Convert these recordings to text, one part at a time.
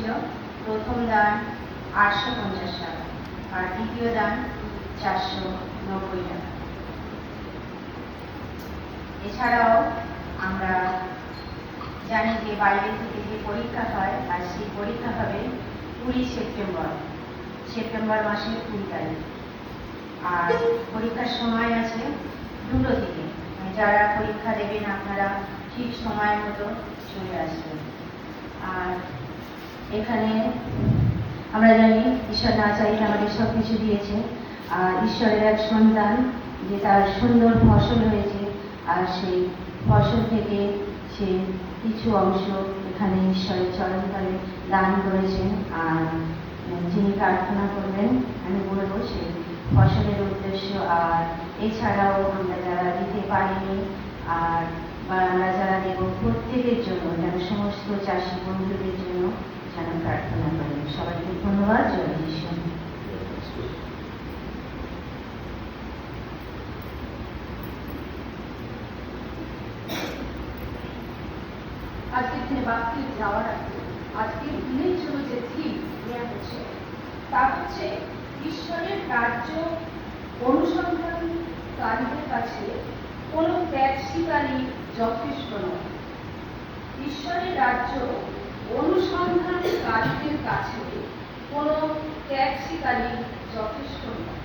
হয়েছিল প্রথম দান 850 টাকা আর দ্বিতীয় দান 490 টাকা। এছাড়াও আমরা জানি যে বাইরে থেকে যে পরীক্ষা হয় আর সেই পরীক্ষা হবে 20 সেপ্টেম্বর মাসের 20 তারিখ। আর পরীক্ষার সময় আছে 2টো থেকে, যারা পরীক্ষা দেবেন আপনারা ঠিক সময় মতো চলে আসবেন। আর এখানে আমরা জানি ঈশ্বর না চাইলে আমাদের সব কিছু দিয়েছে, আর ঈশ্বরের এক সন্তান যে তার সুন্দর ফসল হয়েছে, আর সেই ফসল থেকে সে কিছু অংশ এখানে ঈশ্বরের চরণতলে দান করেছেন। আর যিনি প্রার্থনা করবেন আমি বলবো সেই ফসলের উদ্দেশ্য, আর এছাড়াও আমরা যারা দিতে পারিনি আর বা আমরা যারা দেব প্রত্যেকের জন্য যেন সমস্ত চাষি বন্ধুদের জন্য যেন প্রার্থনা করেন। সবাইকে ধন্যবাদ। জয় যিশু। আজকের দিনে বাক্যে যাওয়ার আগে আজকের দিনের জন্য যে থিম নেওয়া হচ্ছে তা হচ্ছে ঈশ্বরের রাজ্য অনুসন্ধানকারীদের কাছে কোনো ত্যাগ স্বীকারই যথেষ্ট নয়। ঈশ্বরের রাজ্য অনুসন্ধানকারীদের কাছে কোনো ত্যাগ স্বীকারই যথেষ্ট নয়।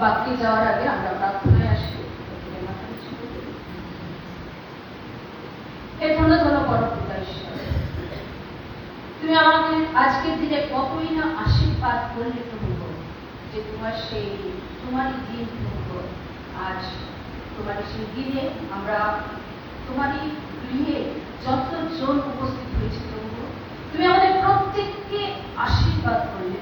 বাক্যে যাওয়ার আগে আমরা প্রার্থনায় আসি। হে ধন্য পরম পিতা ঈশ্বর, তুমি আমাকে আজকের দিনে কতই না আশীর্বাদ করলে প্রভু, যে তোমারই দিন প্রভু। আজ তোমার সেই দিনে আমরা তোমারই গৃহে যতজন উপস্থিত হয়েছে প্রভু, তুমি আমাদের প্রত্যেককে আশীর্বাদ করলে।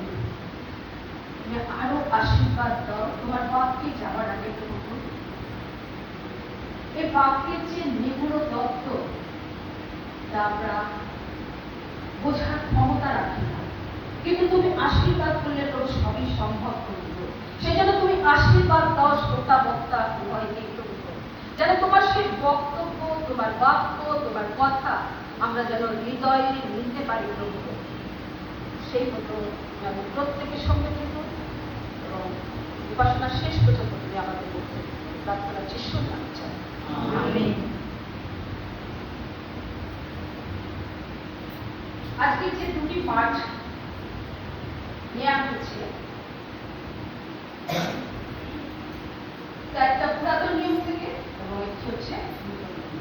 তুমি আরো আশীর্বাদ দাও তোমার বাক্যে যাওয়ার আগে প্রভু। এই বাক্যের যে নিগুড় তত্ত্ব তা আমরা বোঝার ক্ষমতা রাখি না, কিন্তু তুমি আশীর্বাদ করলে প্রভু সবই সম্ভব করব। সেই জন্য তুমি আশীর্বাদ দাও শ্রোতা বক্তা উভয়কে প্রভু, যেন তোমার সেই বক্তব্য, তোমার বাক্য, তোমার কথা আমরা যেন হৃদয়ে নিতে পারি প্রভু। সেই মতো যেন প্রত্যেকের সঙ্গে থেকো এবং উপাসনা শেষ পর্যন্ত তুমি আমাদের মধ্যে প্রার্থনা যিশুর নামে চাই। আমেন। আজকে যে দুটি পাঠ নেওয়া হচ্ছে একটা পুরাতন নিয়ম থেকে এবং একটি হচ্ছে নতুন নিয়ম।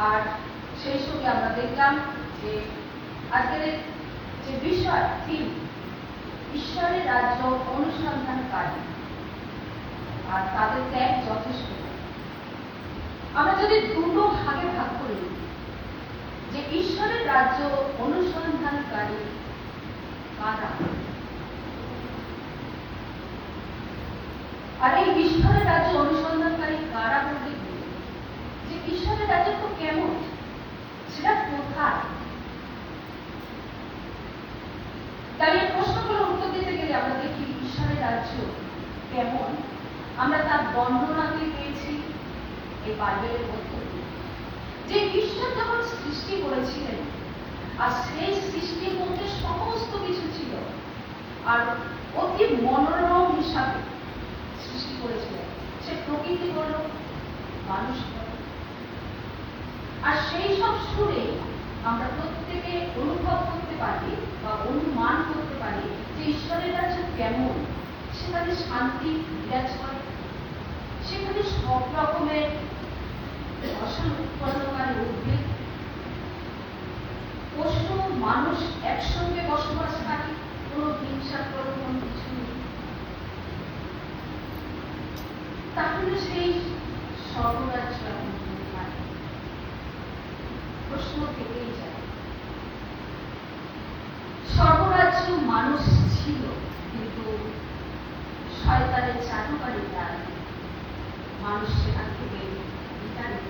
আর সেই সঙ্গে আমরা দেখলাম যে আজকের যে বিষয় থিম ঈশ্বরের রাজ্য অনুসন্ধানকারী আর তাদের ত্যাগ যথেষ্ট। আমরা যদি দুটো ভাগে ভাগ করি যে ঈশ্বরের রাজ্য অনুসন্ধানকারী কারা, আর এই ঈশ্বরের রাজ্য অনুসন্ধানকারী কারা বলতে যে ঈশ্বরের রাজ্য তো কেমন, সেটা কোথায়, তাহলে প্রশ্নগুলো উত্তর দিতে গেলে আমরা দেখি ঈশ্বরের রাজ্য কেমন আমরা তার বর্ণনাতে পেয়েছি এই বাইবেলের মধ্যে। যে ঈশ্বর যখন সৃষ্টি করেছিলেন আর সেই সৃষ্টির মধ্যে সমস্ত কিছু ছিল আর অতি মনোরম হিসাবে সৃষ্টি করেছিলেন, সে প্রকৃতি বলল, মানুষ বলল। আর সেই সব শুনে আমরা প্রত্যেকে অনুভব করতে পারি বা অনুমান করতে পারি যে ঈশ্বরের রাজ্য কেমন। সেখানে শান্তি বিরাজ করে, সেখানে সব রকমের ফসল উৎপন্নকারী উদ্ভিদ, পশু মানুষ একসঙ্গে বসবাসকারী, কোনো হিংসা প্রলোভন কিছু নেই। তাহলে সেই স্বর্গরাজ্য এমন কোথায়? প্রশ্ন থেকেই যায়। স্বর্গরাজ্য মানুষ ছিল, কিন্তু শয়তানের চাটুকারিতা মানুষ সেখান থেকে বিতাড়িত।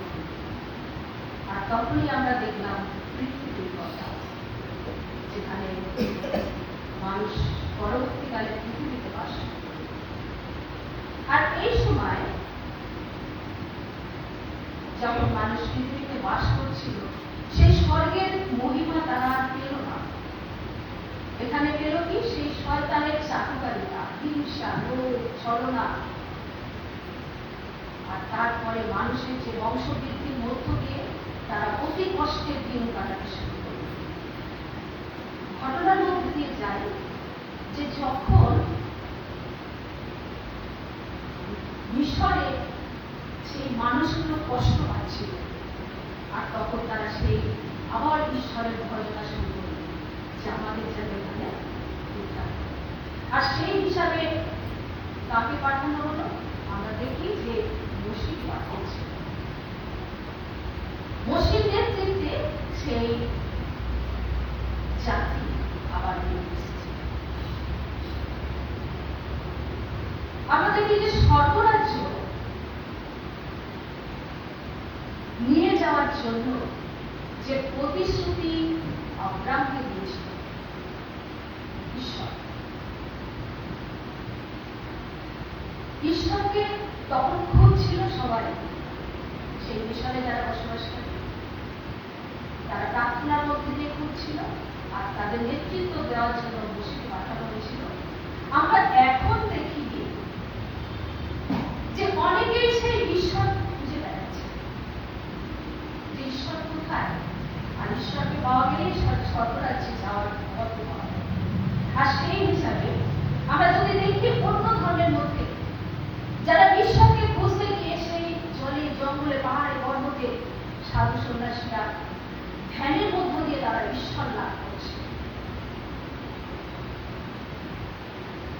আর তখনই আমরা দেখলাম পৃথিবীর কথা। বাস করছিল, সেই স্বর্গের মহিমা তারা আর পেল না। এখানে পেল কি? সেই শয়তানের চাটুকারিতা, হিংসা, লোভ, ছলনা, আর তারপরে মানুষের যে বংশবৃদ্ধির মধ্য দিয়ে তারা অতি কষ্টের দিন কাটাতে শুরু করল। ঘটনার মধ্যে দিয়ে যায় যে যখন মিশরে সেই মানুষগুলো কষ্ট পাচ্ছিল, আর তখন তারা সেই আবার ঈশ্বরের ভজনা শুরু করল যে আমাদের যেন এখানে উদ্ধার হয়। আর সেই হিসাবে কাকে পাঠানো হলো? আমরা দেখি যে মসিহ পাঠিয়েছে। মসির নেতৃত্বে সেই জাতি আবার বেরিয়ে এসেছে। আমরা দেখি যে স্বর্গরাজ্য নিয়ে যাওয়ার জন্য যে প্রতিশ্রুতি আব্রাহামকে দিয়েছিল ঈশ্বর, ঈশ্বরকে তখন খুব ছিল সবাই। সেই মিশনে যারা বসবাস করে তারা প্রার্থনার মধ্যে দিয়ে খুঁজছিল, আর তাদের নেতৃত্ব দেওয়ার জন্য মসিহ পাঠানো হয়েছিল। আমরা এখন দেখি যে অনেকেই সেই ঈশ্বর খুঁজে বেড়াচ্ছে, যে ঈশ্বর কোথায়, আর ঈশ্বরকে পাওয়া গেলেই স্বর্গরাজ্যে যাওয়ার পথ পাওয়া যায়। আর সেই হিসাবে আমরা যদি দেখি অন্য ধর্মের মধ্যে যারা ঈশ্বরকে খুঁজতে গিয়ে সেই জলে জঙ্গলে পাহাড়ে পর্বতে সাধু সন্ন্যাসীরা ধ্যানের মধ্য দিয়ে তারা ঈশ্বর লাভ করছে।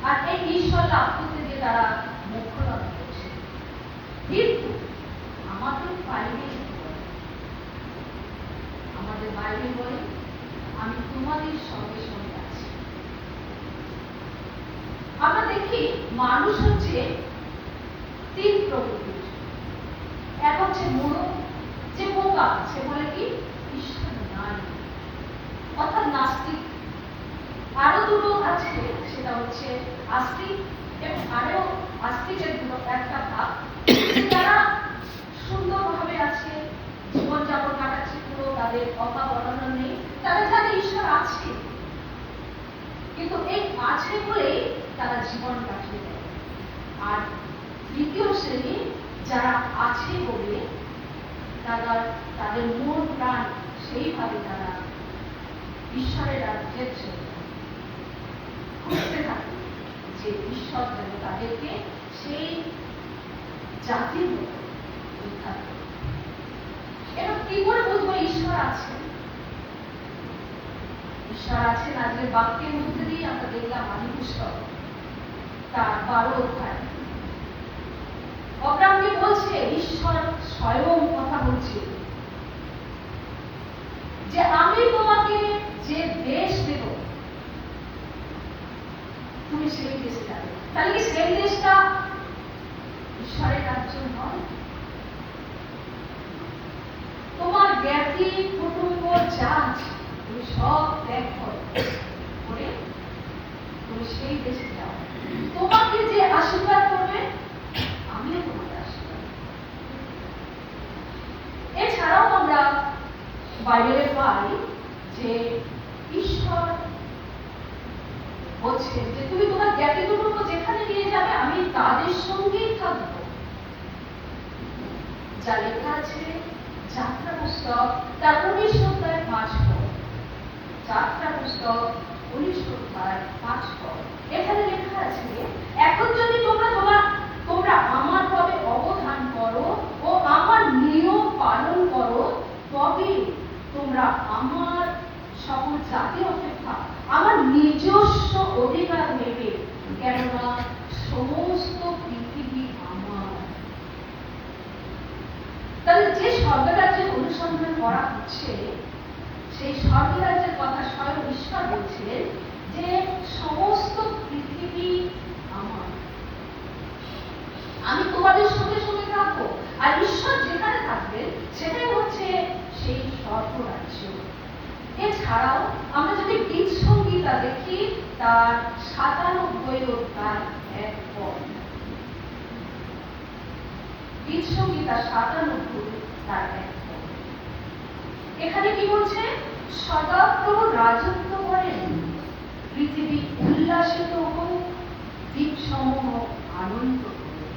আর এই ঈশ্বর লাভ করতে গিয়ে তারা মোক্ষ লাভ করছে। কিন্তু আমাদের বাইরে আমাদের বাইরে বলে আমি তোমাদের সঙ্গে সঙ্গে আছি। আমরা দেখি মানুষ হচ্ছে তিন প্রকৃতির। এক হচ্ছে মূঢ়, যে বোকা, সে বলে কি ঈশ্বর নাই, অর্থাৎ নাস্তিক। আরো দুটো আছে, সেটা হচ্ছে আস্তিক, এবং আরো আস্তিকের দুটো একটা ভাব যারা সুন্দরভাবে আছে, জীবনযাপন কাটাচ্ছে, পুরো তাদের অভাব অনটন নেই, তারা জানে ঈশ্বর আছে, কিন্তু এই আছে বলেই তারা জীবন কাটিয়ে দেয়। আর তৃতীয় শ্রেণী যারা আছে বলে তারা তাদের মন প্রাণ সেইভাবে তারা ঈশ্বরের রাজ্যের জন্য খুঁজতে থাকে যে ঈশ্বর যেন তাদেরকে সেই জাতির মতো উদ্ধার করে। এবার কি করে বুঝবো ঈশ্বর আছেন? ঈশ্বর আছেন আজকের বাক্যের মধ্যে দিয়ে আমরা দেখলাম আদি পুস্তক তার 12 অধ্যায়। অব্রাহামকে বলছে, ঈশ্বর স্বয়ং কথা বলছে যে আমি তোমাকে যে দেশ দেব তুমি সেই দেশে যাবে। তাহলে কি সেই দেশটা ঈশ্বরের রাজ্য নয়? তোমার জ্ঞাতি কুটুম্ব যা আছে তুমি সব ত্যাগ করে তুমি সেই দেশে যাও। তোমাকে যে আশীর্বাদ করবে আমিও তোমাকে আশীর্বাদ। এছাড়াও আমরা বাইবেলে পাই যে ঈশ্বর বলছেন যে তুমি তোমার জ্ঞাতি কুটুম্ব যেখানে নিয়ে যাবে আমি তাদের সঙ্গেই থাকবো। যা লেখা আছে যাত্রা পুস্তক তার 19 অধ্যায় 5 পদ। যাত্রা পুস্তক 19 অধ্যায় 5 পদ। এখানে লেখা আছে, এখন যদি তোমরা আমার পদে অবধান করো ও আমার নিয়ম পালন করো, তবে তোমরা আমার সকল জাতি অপেক্ষা আমার নিজস্ব অধিকার নেবে, কেননা সমস্ত পৃথিবী আমার। তাহলে যে স্বর্গরাজ্যের অনুসন্ধান করা হচ্ছে, সেই স্বর্গরাজ্যের কথা স্বয়ং ঈশ্বর বলছিলেন যে সমস্ত পৃথিবী আমার, আমি তোমাদের সঙ্গে সঙ্গে থাকবো। আর ঈশ্বর যেখানে থাকবেন সেটাই হচ্ছে সেই স্বর্গরাজ্য। এছাড়াও আমরা যদি গীত সংগীতা দেখি তার 97 অধ্যায় 1 পদ। গীত সংগীতা 97 তার 1 পদ। এখানে কি বলছে? সদাপ্রভু রাজত্ব করেন, পৃথিবী উল্লাসিত হোক, দ্বীপসমূহ আনন্দ করুক।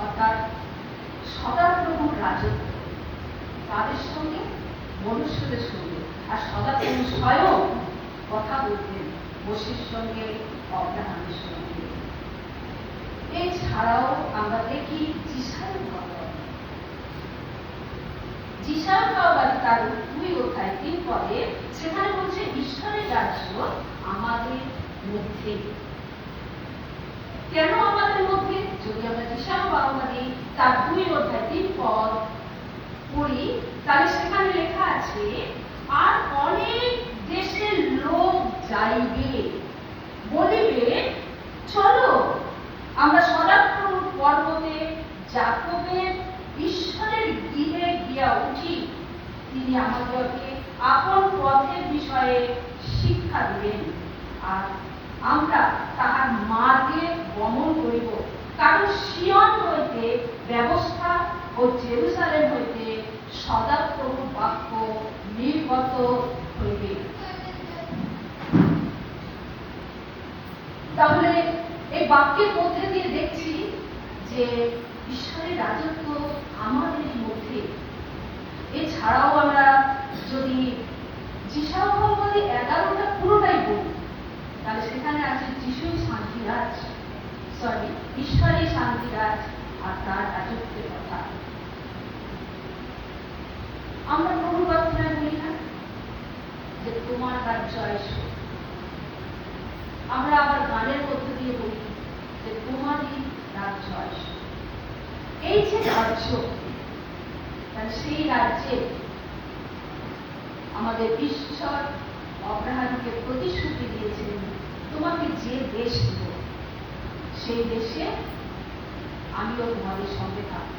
অর্থাৎ সদাপ্রভুর রাজত্ব তাদের সঙ্গে, মনুষ্যদের সঙ্গে। আর সদাপ্রভু স্বয়ং কথা বলতেন মোশের সঙ্গে, অব্রাহামের সঙ্গে। এছাড়াও আমরা দেখি যিশার ভাববাদী তার 2:3 সেখানে বলছে ঈশ্বরের রাজ্য আমাদের মধ্যে। কেন আমাদের মধ্যে? যদি আমরা যিশার ভাববাদী তার 2:3 পড়ি, তাহলে সেখানে লেখা আছে, আর অনেক দেশের লোক যাইবে, বলিবে চলো আমরা সদাপ্রভুর পর্বতে যাকবের ঈশ্বরের গৃহে গিয়া উঠি, তিনি আমাদেরকে আপন পথের বিষয়ে শিক্ষা দিবেন, আর আমরা তাহার মার্গে গমন করিব। কারণ সিয়ন হইতে ব্যবস্থা ও জেরুজালেম হইতে সদাপ্রভুর বাক্য নির্গত হইবে। তাহলে এই বাক্যের মধ্যে দিয়ে দেখছি যে ঈশ্বরের রাজত্ব আমাদের মধ্যে। এছাড়াও আমরা যদি যিশা ভাববাদী 11টা পুরোটাই বলি, তাহলে সেখানে আছে যিশুই শান্তিরাজ, ঈশ্বরই শান্তিরাজ আর তার রাজত্বের কথা। আমরা প্রভু প্রার্থনায় বলি না যে তোমার রাজ্য আসুক। আমরা আবার গানের মধ্যে দিয়ে বলি যে তোমারই রাজ্য আসুক। এই যে রাজ্য, তাহলে সেই রাজ্যে আমাদের ঈশ্বর অব্রাহামকে প্রতিশ্রুতি দিয়েছেন, তোমাকে যে দেশ দেব সেই দেশে আমিও তোমাদের সঙ্গে থাকব।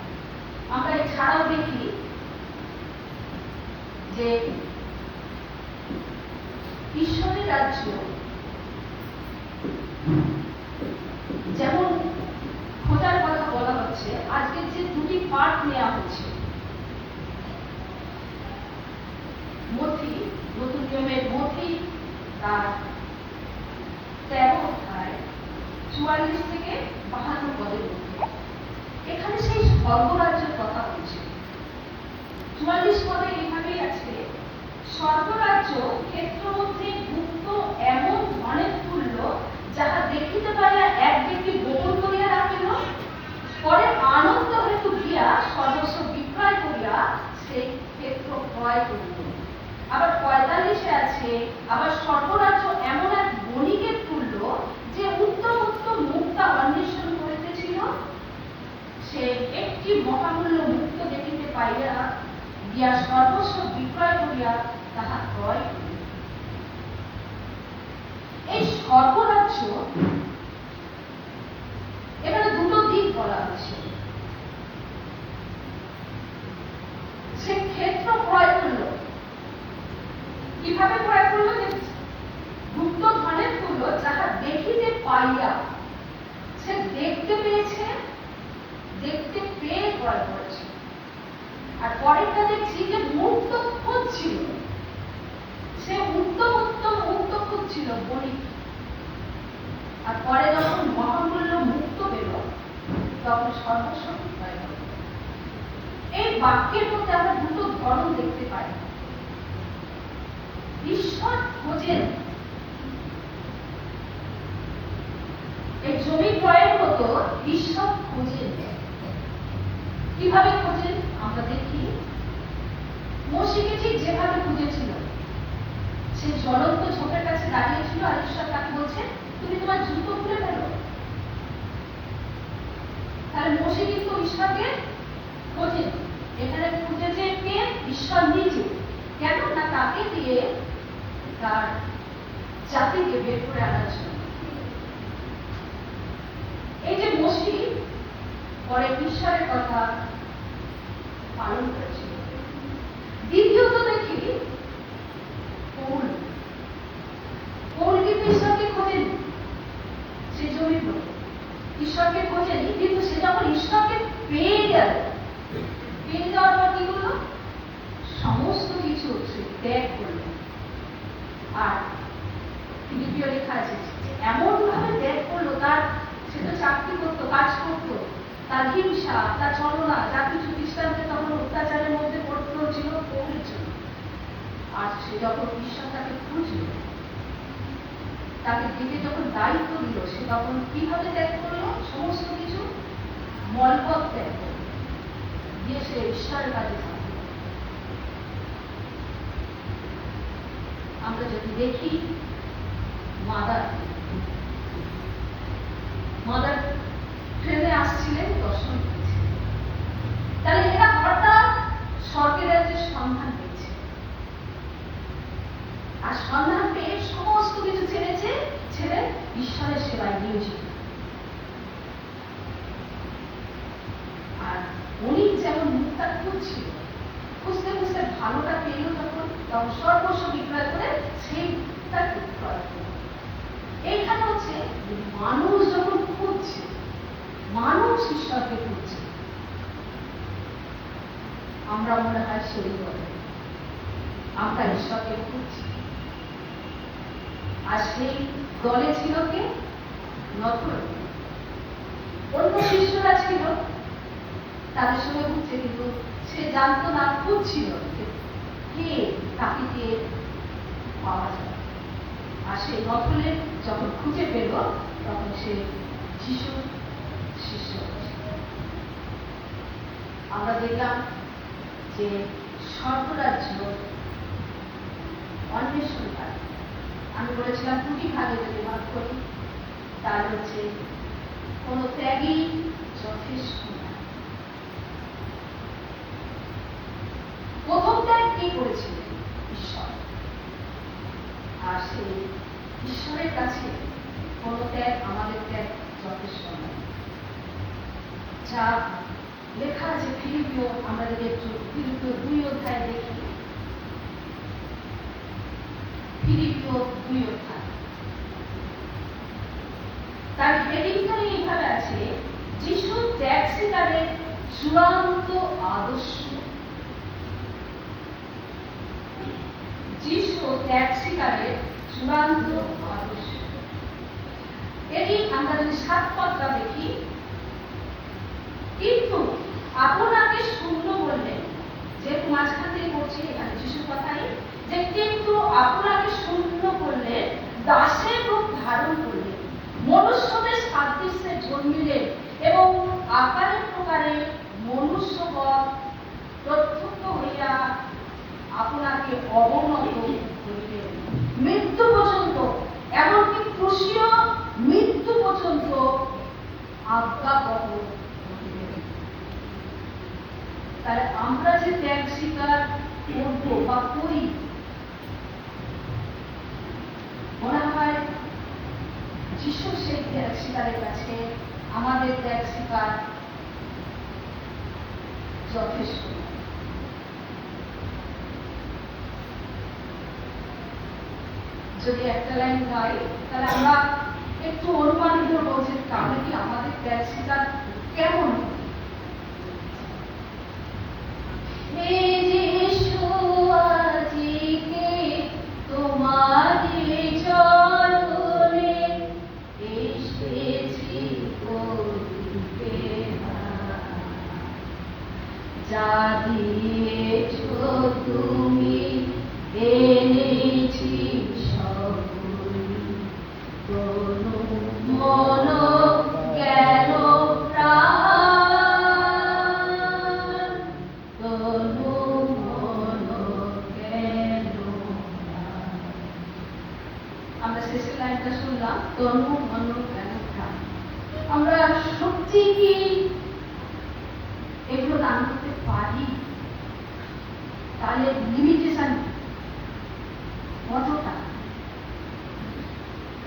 আমরা এছাড়াও দেখি যে ঈশ্বরের রাজ্য যেমন খোঁজার কথা বলা হচ্ছে, আজকের যে দুটি পাঠ নেওয়া হচ্ছে, মথি, নতুন নিয়মের মথি তার 13 অধ্যায় 44 থেকে 52 পদের মধ্যে এখানে সেই স্বর্গরাজ্যের কথা বলছে। 44 পদে এইভাবেই আছে, স্বর্গরাজ্য ক্ষেত্র মধ্যে গুপ্ত এমন ধনের তুল্য, যাহা দেখিতে পারিয়া এক ব্যক্তি গোপন করিয়া রাখিল, পরে আনন্দ হেতু গিয়া সর্বস্ব বিক্রয় করিয়া সেই ক্ষেত্র ক্রয় করিল। আবার 45 আছে, আবার স্বর্গরাজ্য এমন এক বণিকের তুল্য, যে উত্তম উত্তম মুক্তা অন্বেষণ করিতেছিল, সে একটি মহামূল্য মুক্ত দেখিতে পাইয়া গিয়া সর্বস্ব বিক্রয় করিয়া তাহা ক্রয় করিল। এই স্বর্গরাজ্য এখানে দুটো দিক বলা হচ্ছে। সে ক্ষেত্র ক্রয় করল, কিভাবে ক্রয় করল? গুপ্ত ধনের তুল্য, যাহা দেখিতে পাইয়া, সে দেখতে পেয়েছে, দেখতে পেয়ে ক্রয় করেছে। আর পরেরটা দেখছি যে মুক্ত খুঁজছিল, সে উত্তম উত্তম মুক্ত খুঁজছিল বণিক। আর পরে যখন মহামূল্য মুক্ত পেল, তখন সর্বস্ব বিক্রয় করল। এই বাক্যের মধ্যে আমরা দুটো ধরন দেখতে পাই। ঈশ্বর খোঁজেন, এই জমি ক্রয়ের মতো ঈশ্বর খোঁজেন। কিভাবে খোঁজেন? আমরা দেখি মোশিকে ঠিক যেভাবে খুঁজেছিল, সে জ্বলন্ত ঝোপের কাছে দাঁড়িয়েছিল, আর ঈশ্বর তাকে বলছে তুমি তোমার জুতো খুলে ফেলো। তাহলে মোশে কিন্তু ঈশ্বরকে খোঁজেন। এখানে খুঁজেছে কে? ঈশ্বর নিজে। কেন না তাকে দিয়ে তার জাতিকে বের করে আনার জন্য। এই যে মোশে পরে ঈশ্বরের কথা পালন করেছিল। দ্বিতীয়ত দেখি পৌল কিন্তু ঈশ্বরকে খোঁজেনি, সে জমির লোক ঈশ্বরকে খোঁজেনি, কিন্তু সে যখন ঈশ্বরকে পেয়ে গেল, পেয়ে যাওয়ার পর কি করলো? ত্যাগ করলেন। আর ফিলিপিও লেখা আছে এমন ভাবে ত্যাগ করলো, তার সে তো চাকরি করতো, কাজ করতো, তার হিংসা, তার ছলনা, যা কিছু খ্রিস্টানদের তখন অত্যাচারের মধ্যে পড়তে হচ্ছিল পৌঁছের জন্য। আর সে যখন ঈশ্বর তাকে খুঁজল, তাকে দিকে যখন দায়িত্ব দিল, সে তখন কিভাবে ত্যাগ করলো? সমস্ত কিছু মলপথ ত্যাগ করলো, দিয়ে সে ঈশ্বরের কাছে যাবে। আমরা যদি দেখি মাদার ট্রেনে আসছিলেন, দর্শন পেয়েছিলেন। তাহলে এরা হঠাৎ স্বর্গের রাজ্যের সন্ধান পেয়েছে, আর সন্ধান পেয়ে সমস্ত কিছু ছেড়ে ঈশ্বরের সেবায় নিয়োজিত। আর উনি যেমন মুক্তা খুঁজছিল, খুঁজতে খুঁজতে ভালোটা পেল, তখন সর্বস্ব বিক্রয় করে সেইটা ক্রয় করল। এইখানে হচ্ছে মানুষ যখন খুঁজছে, মানুষ ঈশ্বরকে খুঁজছে, আমরা মনে হয় সেই বলে আমরা ঈশ্বরকে খুঁজছি। আর সেই দলে ছিল কে? নথরকে। অন্য শিষ্যরা ছিল, তাদের সঙ্গে ঘুরছে, কিন্তু সে জানতো না, খুঁজছিল কে তাকে কে পাওয়া যায়। আর সেই নথরের যখন খুঁজে পেল, তখন সে যিশুর শিষ্য হয়েছিল। আমরা দেখলাম যে স্বর্গরাজ্য অন্বেষণ করে। আমি বলেছিলাম 2টি ভাগে যদি ভাগ করি, তার হচ্ছে কোন ত্যাগই যথেষ্ট নয়। প্রথম ত্যাগ কি করেছিলেন? ঈশ্বর। আর সেই ঈশ্বরের কাছে কোন ত্যাগ, আমাদের ত্যাগ যথেষ্ট নয়। যা লেখা আছে ফিলিপিও, আমরা যদি একটু ফিলিপিও 2 অধ্যায় দেখি, ফিলিপিও 2 অধ্যায়, তার হেডিংটা এইভাবে আছে, যিশু ত্যাগ স্বীকারের চূড়ান্ত আদর্শ। যিশু ত্যাগ স্বীকারের চূড়ান্ত আদর্শ। এটি আমরা যদি 7 পদটা দেখি, কিন্তু আপনাকে শূন্য বললেন, যে মাঝখান থেকে পড়ছি এখানে যিশুর কথাই, যে কিন্তু আপনাকে শূন্য করলেন, দাসের রূপ ধারণ করলেন, মনুষ্যদের সাদৃশ্যে জন্মিলেন এবং আকারে প্রকারে মনুষ্যবৎ প্রত্যক্ষ হইয়া আপনাকে অবনত করিলেন, মৃত্যু পর্যন্ত, এমনকি ক্রুশীয় মৃত্যু পর্যন্ত আজ্ঞাবহ করিলেন। তাহলে আমরা যে ত্যাগ স্বীকার করব বা করি, মনে হয় যিশু সেই ত্যাগ স্বীকারের কাছে আমাদের ত্যাগ স্বীকার যথেষ্ট। যদি একটা লাইন গাই, তাহলে আমরা একটু অনুমানিত হবো যে তাহলে কি আমাদের ত্যাগ স্বীকার কেমন। যা দিয়েছ তুমি এনেছি সকল, তনু মন জ্ঞান প্রাণ, তনু মন জ্ঞান প্রাণ। আমরা শেষের লাইনটা শুনলাম, তনু মন জ্ঞান প্রাণ। আমরা সত্যি কি এগুলো দান করতে পারি? তাহলে লিমিটেশন কতটা?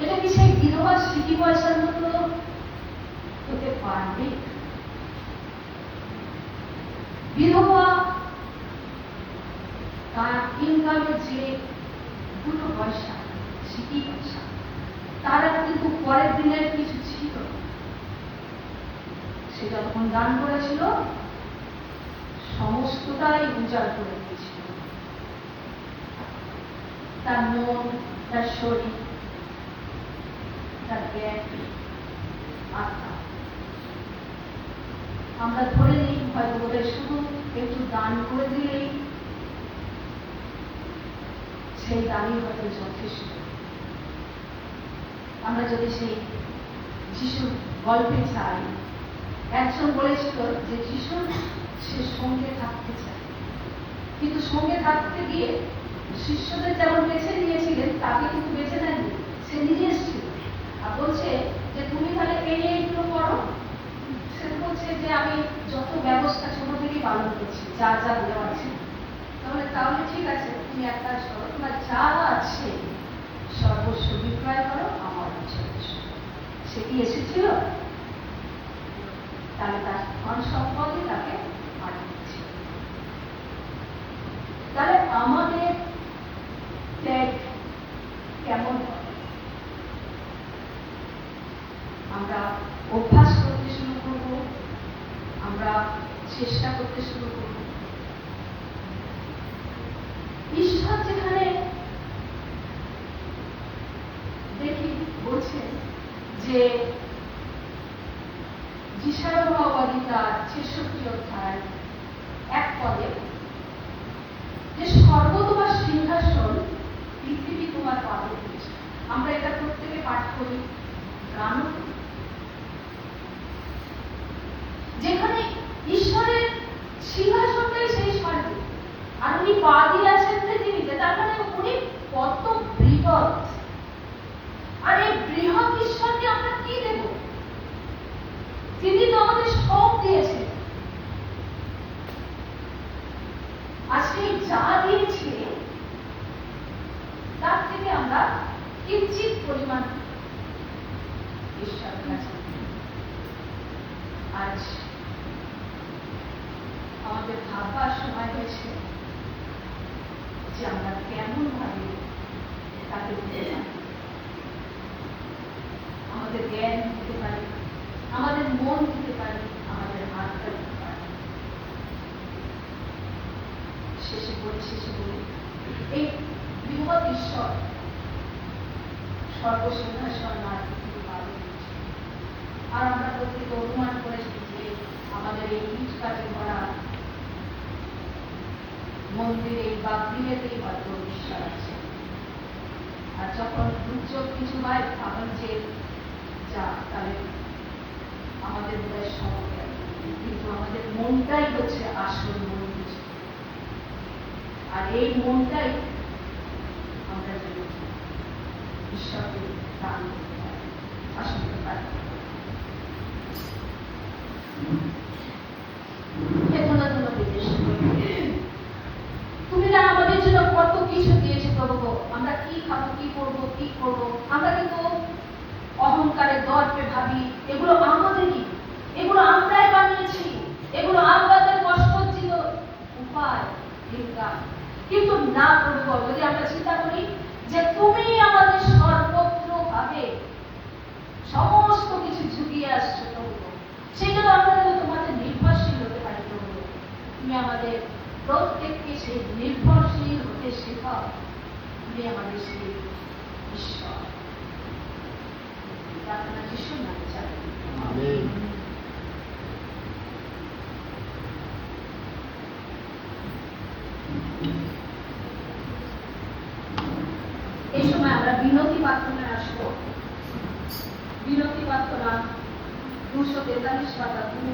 এটা কি সেই বিধবা সিটি পয়সার মতো হতে পারবে? বিধবা তার ইনকামের যে 2 পয়সা, সিটি পয়সা, তারা কিন্তু পরের দিনের কিছু ছিল। সে যখন দান করেছিল, সমস্তটাই উজাড় করে দিয়েছিল। তার মন, তার শরীর, তার জ্ঞান, আত্মা। আমরা ধরে নিই হয়তো বোধহয় শুধু একটু দান করে দিলেই সেই দানই হয়তো যথেষ্ট। আমরা যদি সেই যিশুর গল্পে চাই, একজন বলেছিল যে যিশু সে সঙ্গে থাকতে চায়, কিন্তু সঙ্গে থাকতে গিয়ে শিষ্যদের যেমন বেছে নিয়েছিলেন তাকে কিন্তু বেছে নেননি, সে নিজে এসেছিল। আর বলছে যে তুমি তাহলে এইগুলো করো। সে বলছে যে আমি যত ব্যবস্থা ছোট থেকেই পালন করছি, যা যা দেওয়া আছে। তাহলে ঠিক আছে, তুমি এক কাজ করো, তোমার যা আছে সর্বস্ব বিক্রয় করো, আমার সে কি এসেছিল? তাহলে তার ধন সম্পদে তাকে পাঠিয়েছে। তাহলে আমাদের ত্যাগ কেমন হবে? আমরা অভ্যাস করতে শুরু করব, আমরা চেষ্টা করতে শুরু করব। ঈশ্বর যেখানে দেখি বলছেন যে যিশায়াহবাদী তার ৬৬ অধ্যায় ১ পদে যে সর্ব তোমার সিংহাসন, পৃথিবী তোমার পাদদেশ। আমরা এটা প্রত্যেকে পাঠ করি, গান করি। যেখানে ঈশ্বরের সিংহাসনটাই সেই স্বর্গে, আর উনি পা দিয়ে আছেন পৃথিবীতে, তার মানে উনি কত বৃহৎ। আর এই বৃহৎ ঈশ্বরকে আমরা কি দেব? তিনি তো আমাদের সব দিয়েছেন। আর সেই যা দিয়েছে তার থেকে আমরা কিঞ্চিত পরিমাণ ঈশ্বরের কাছে। আজ আমাদের ভাববার সময় হয়েছে যে আমরা কেমন ভাবে তাকে দিতে পারি। আমাদের জ্ঞান দিতে পারি, আমাদের মন দিতে পারি, আমাদের আত্মা দিতে পারি। শেষে বলি এই বৃহৎ ঈশ্বর সর্বসিংহাসন আর পৃথিবী পালন করছে। আর আমরা প্রত্যেকে অনুমান করেছি যে আমাদের এই ইট কাঠে ভরা মন্দিরে বা গৃহেতেই হয়তো ঈশ্বর আছে। আর যখন দুর্যোগ কিছু হয় ভাবেন যে যা, তাহলে আমাদের বোধহয় সব গেল, কিন্তু আমাদের মনটাই হচ্ছে আসল মন্দির। আর এই মনটাই আমরা যেন ঈশ্বরকে দান করতে পারি, আসতে পারি। তুমি না আমাদের জন্য কত কিছু দিয়েছে প্রভু। আমরা কি খাবো, কি করবো, কি করবো, আমরা কিন্তু অহংকারে গর্বে ভাবি এগুলো আমাদেরই, এগুলো আমরাই বানিয়েছি, এগুলো আমাদের কষ্টার্জিত উপায়। কিন্তু না প্রভু, যদি আমরা চিন্তা করি যে তুমি আমাদের সর্বত্র ভাবে সমস্ত কিছু ঝুঁকিয়ে আসছো প্রভু, সেই জন্য আমরা তোমাদের নির্ভরশীল হতে পারি প্রভু। তুমি আমাদের প্রত্যেককে সেই নির্ভরশীল হতে শেখাও। তুমি আমাদের সেই ঈশ্বর। প্রার্থনা যিশুর নামে চাই। আমেন। এই সময় আমরা বিনতি প্রার্থনায় আসবো। বিনতি প্রার্থনা 243 পাতা, তুমি